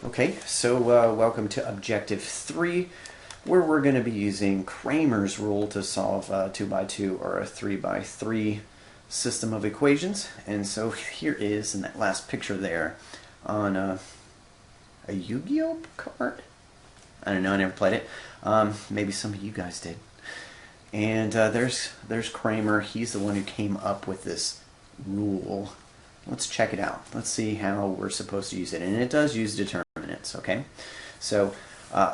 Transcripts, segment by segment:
Okay, so welcome to Objective 3, where we're going to be using Cramer's rule to solve a 2x2 or a 3x3 system of equations. And so here is, in that last picture there, on a Yu-Gi-Oh card? I don't know, I never played it. Maybe some of you guys did. And there's Cramer. He's the one who came up with this rule. Let's check it out. Let's see how we're supposed to use it. And it does use determinants, okay? So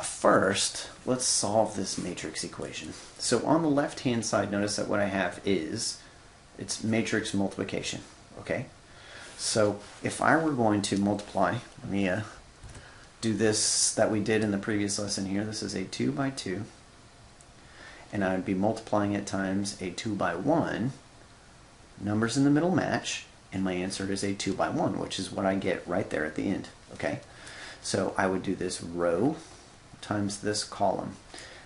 first, let's solve this matrix equation. So on the left-hand side, notice that what I have is, it's matrix multiplication, okay? So if I were going to multiply, let me do this that we did in the previous lesson here. This is a 2x2. And I would be multiplying it times a 2x1. Numbers in the middle match. And my answer is a 2x1, which is what I get right there at the end, okay? So I would do this row times this column.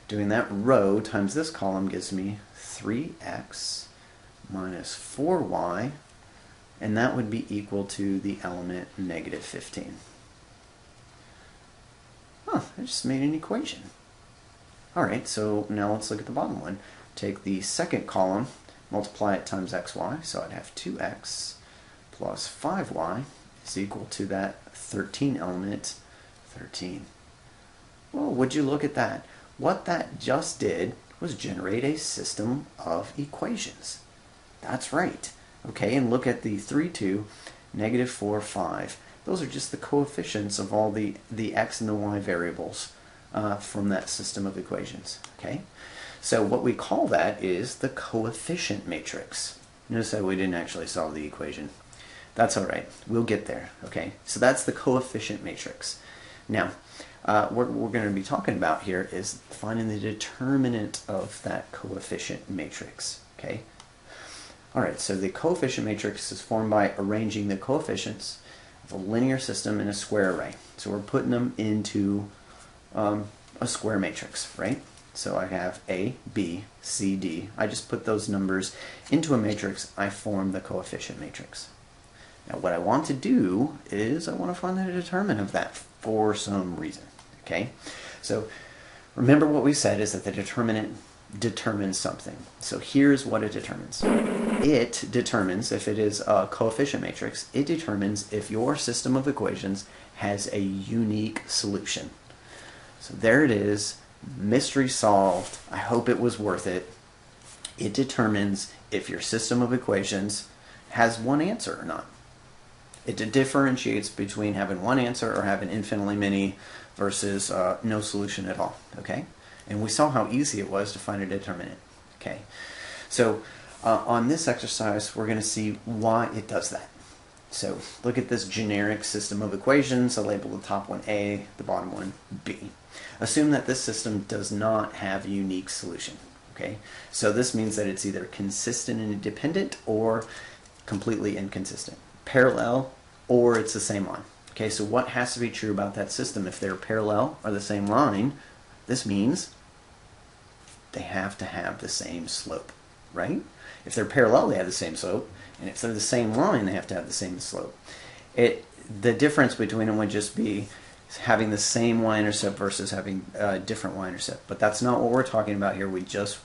Doing that row times this column gives me 3x minus 4y, and that would be equal to the element negative 15. Huh, I just made an equation. Alright, so now let's look at the bottom one. Take the second column, multiply it times xy, so I'd have 2x plus 5y is equal to that 13 element, 13. Well, would you look at that? What that just did was generate a system of equations. That's right. Okay, and look at the 3, 2, negative 4, 5. Those are just the coefficients of all the x and the y variables from that system of equations. Okay, so what we call that is the coefficient matrix. Notice that we didn't actually solve the equation. That's all right. We'll get there. Okay, so that's the coefficient matrix. Now, what we're going to be talking about here is finding the determinant of that coefficient matrix. Okay. All right. So the coefficient matrix is formed by arranging the coefficients of a linear system in a square array. So we're putting them into a square matrix, right? So I have A, B, C, D. I just put those numbers into a matrix. I form the coefficient matrix. Now what I want to do is I want to find the determinant of that for some reason. Okay? So remember what we said is that the determinant determines something. So here's what it determines. It determines, if it is a coefficient matrix, it determines if your system of equations has a unique solution. So there it is. Mystery solved. I hope it was worth it. It determines if your system of equations has one answer or not. It differentiates between having one answer or having infinitely many versus no solution at all. Okay, and we saw how easy it was to find a determinant. Okay, so on this exercise we're going to see why it does that. So look at this generic system of equations. I label the top one A, the bottom one B. Assume that this system does not have a unique solution. Okay, so this means that it's either consistent and independent or completely inconsistent, parallel, or it's the same line. Okay, so what has to be true about that system? If they're parallel or the same line, this means they have to have the same slope, right? If they're parallel, they have the same slope, and if they're the same line, they have to have the same slope. The difference between them would just be having the same y-intercept versus having a different y-intercept. But that's not what we're talking about here. We just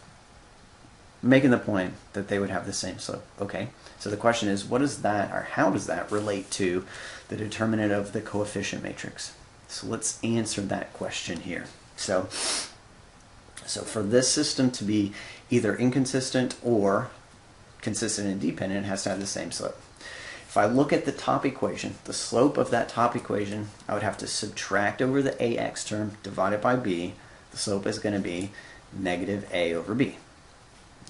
making the point that they would have the same slope. Okay, so the question is, what is that, or how does that relate to the determinant of the coefficient matrix? So let's answer that question here. So for this system to be either inconsistent or consistent and dependent, it has to have the same slope. If I look at the top equation, the slope of that top equation, I would have to subtract over the ax term, divide it by b. The slope is going to be negative a over b.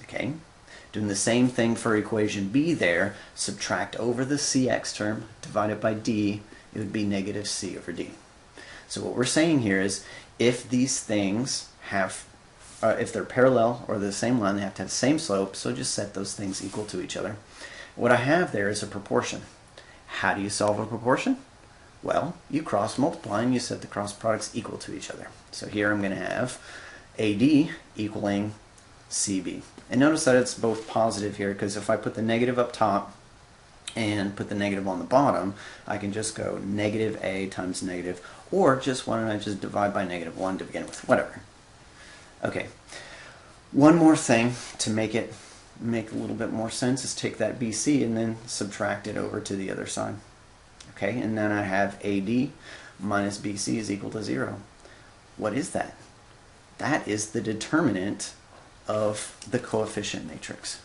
Okay, doing the same thing for equation b there, subtract over the cx term, divide it by d, it would be negative c over d. So what we're saying here is, if these things have, if they're parallel or the same line, they have to have the same slope, so just set those things equal to each other. What I have there is a proportion. How do you solve a proportion? Well, you cross multiply and you set the cross products equal to each other. So here I'm going to have AD equaling CB. And notice that it's both positive here, because if I put the negative up top, and put the negative on the bottom, I can just go negative a times negative, or just why don't I just divide by -1 to begin with, whatever. Okay, one more thing to make a little bit more sense is take that BC and then subtract it over to the other side. Okay, and then I have AD minus BC is equal to 0. What is that? That is the determinant of the coefficient matrix.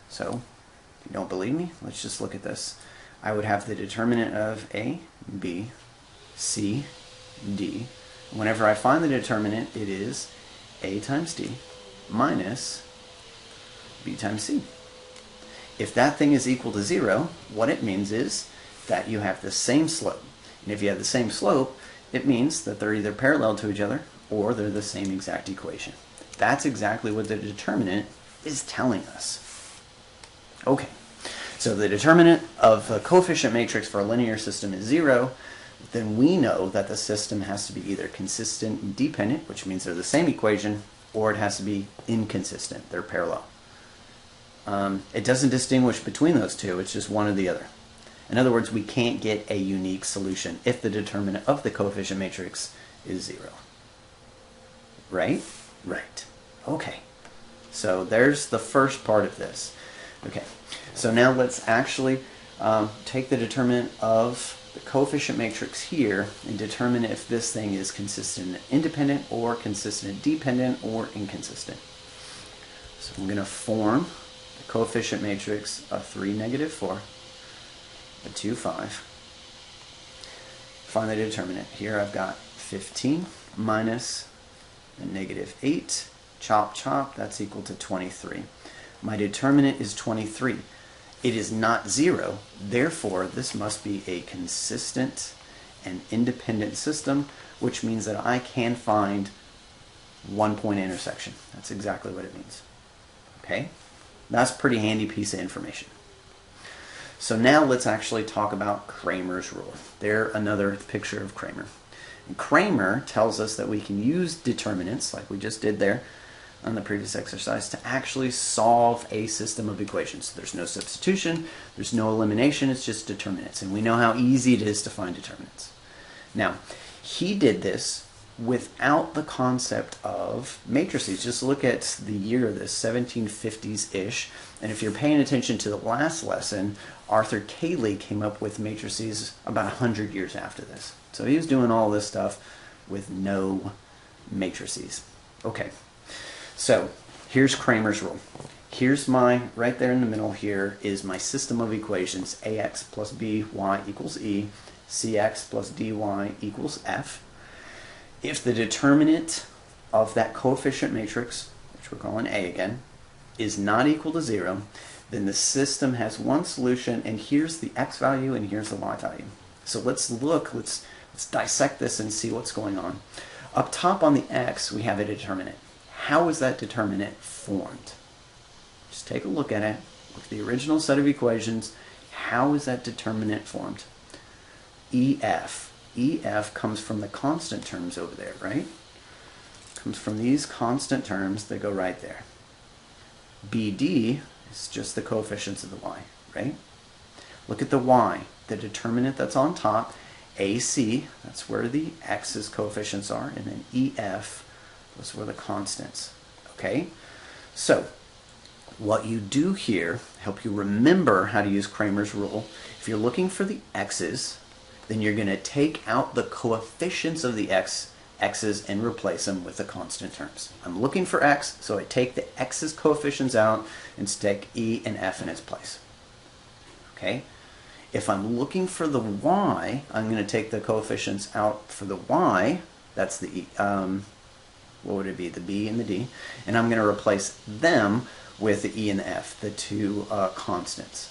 So, if you don't believe me, let's just look at this. I would have the determinant of A, B, C, D. Whenever I find the determinant, it is A times D minus B times C. If that thing is equal to 0, what it means is that you have the same slope. And if you have the same slope, it means that they're either parallel to each other or they're the same exact equation. That's exactly what the determinant is telling us. Okay, so the determinant of a coefficient matrix for a linear system is 0. Then we know that the system has to be either consistent and dependent, which means they're the same equation, or it has to be inconsistent, they're parallel. It doesn't distinguish between those two, it's just one or the other. In other words, we can't get a unique solution if the determinant of the coefficient matrix is 0. Right? Right. Okay. So there's the first part of this. Okay. So now let's actually take the determinant of the coefficient matrix here and determine if this thing is consistent independent or consistent dependent or inconsistent. So I'm going to form the coefficient matrix of 3, -4. 2, 5. Find the determinant. Here I've got 15 minus a -8. Chop, chop, that's equal to 23. My determinant is 23. It is not 0, therefore this must be a consistent and independent system, which means that I can find one point intersection. That's exactly what it means. Okay? That's a pretty handy piece of information. So now let's actually talk about Cramer's rule. There, another picture of Cramer. And Cramer tells us that we can use determinants, like we just did there on the previous exercise, to actually solve a system of equations. There's no substitution, there's no elimination, it's just determinants. And we know how easy it is to find determinants. Now, he did this without the concept of matrices. Just look at the year of this, 1750s-ish. And if you're paying attention to the last lesson, Arthur Cayley came up with matrices about 100 years after this. So he was doing all this stuff with no matrices. Okay, so here's Cramer's rule. Here's my, right there in the middle here, is my system of equations. AX plus BY equals E, CX plus DY equals F. If the determinant of that coefficient matrix, which we're calling A again, is not equal to 0, then the system has one solution, and here's the X value and here's the Y value. So let's look, let's dissect this and see what's going on. Up top on the X, we have a determinant. How is that determinant formed? Just take a look at it. Look at the original set of equations. How is that determinant formed? EF. EF comes from the constant terms over there, right? Comes from these constant terms that go right there. BD is just the coefficients of the Y, right? Look at the Y, the determinant that's on top. AC, that's where the X's coefficients are, and then EF, that's where the constants. Okay? So, what you do here, help you remember how to use Cramer's rule. If you're looking for the X's, then you're going to take out the coefficients of the X's and replace them with the constant terms. I'm looking for X, so I take the X's coefficients out and stick E and F in its place. Okay? If I'm looking for the Y, I'm going to take the coefficients out for the Y, that's the E, what would it be, the B and the D, and I'm going to replace them with the E and the F, the two constants.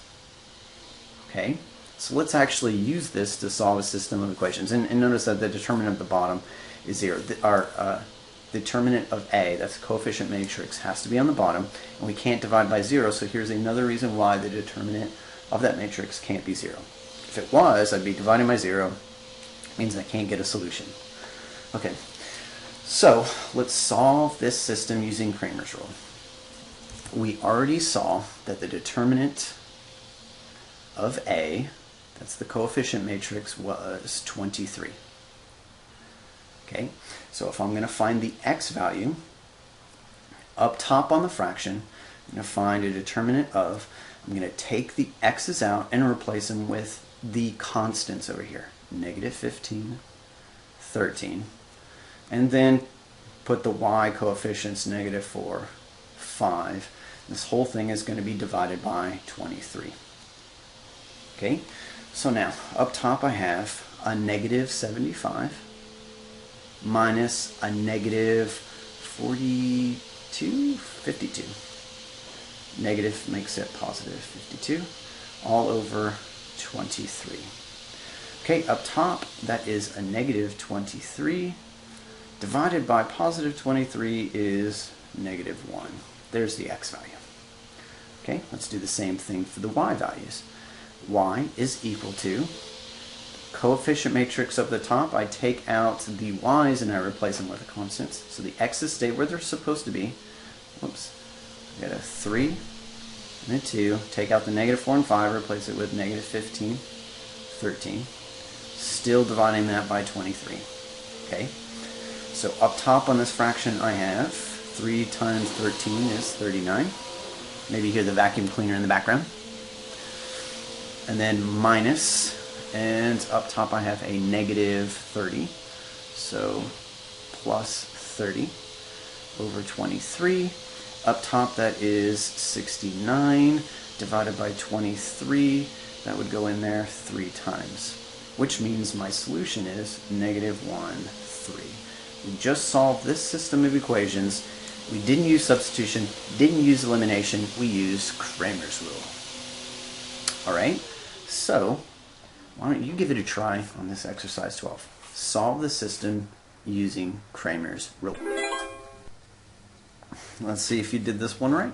Okay? So let's actually use this to solve a system of equations. And notice that the determinant at the bottom is 0. Our determinant of A, that's the coefficient matrix, has to be on the bottom, and we can't divide by 0, so here's another reason why the determinant of that matrix can't be 0. If it was, I'd be dividing by 0. It means I can't get a solution. Okay, so let's solve this system using Cramer's rule. We already saw that the determinant of A, that's the coefficient matrix, was 23. Okay, so if I'm going to find the x value, up top on the fraction, I'm going to find a determinant of, I'm going to take the x's out and replace them with the constants over here. Negative 15, 13, and then put the y coefficients, negative 4, 5. This whole thing is going to be divided by 23. Okay, so now up top I have a negative 75 minus a negative 52. Negative makes it positive 52, all over 23. Okay, up top that is a negative 23 divided by positive 23 is negative 1. There's the x value. Okay, let's do the same thing for the y values. Y is equal to coefficient matrix of the top. I take out the y's and I replace them with the constants. So the x's stay where they're supposed to be. Whoops. I got a 3 and a 2. Take out the negative 4 and 5, replace it with negative 15, 13. Still dividing that by 23. Okay. So up top on this fraction I have 3 times 13 is 39. Maybe you hear the vacuum cleaner in the background. And then minus, and up top I have a negative 30. So plus 30 over 23. Up top that is 69 divided by 23. That would go in there 3 times, which means my solution is negative 1, 3. We just solved this system of equations. We didn't use substitution, didn't use elimination, we used Cramer's rule. Alright, so why don't you give it a try on this exercise 12. Solve the system using Cramer's rule. Let's see if you did this one right.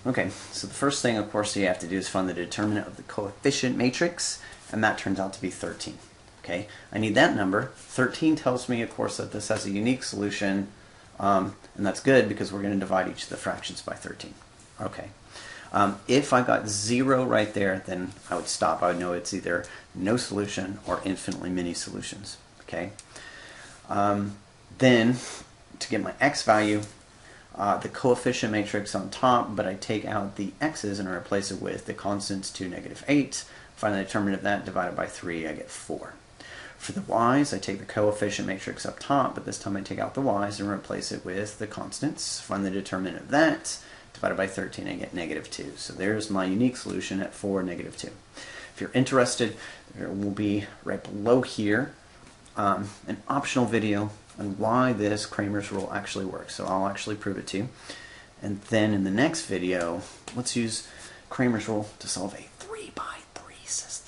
Okay, so the first thing, of course, you have to do is find the determinant of the coefficient matrix, and that turns out to be 13. Okay, I need that number. 13 tells me, of course, that this has a unique solution, and that's good because we're going to divide each of the fractions by 13. Okay, if I got 0 right there, then I would stop. I would know it's either no solution or infinitely many solutions. Okay, then to get my x value, the coefficient matrix on top, but I take out the x's and I replace it with the constants 2, negative 8. Find the determinant of that, divided by 3, I get 4. For the y's, I take the coefficient matrix up top, but this time I take out the y's and replace it with the constants. Find the determinant of that, divided by 13, I get negative 2. So there's my unique solution at 4, negative 2. If you're interested, there will be right below here an optional video on why this Cramer's rule actually works. So I'll actually prove it to you. And then in the next video, let's use Cramer's rule to solve a 3 by 3 system.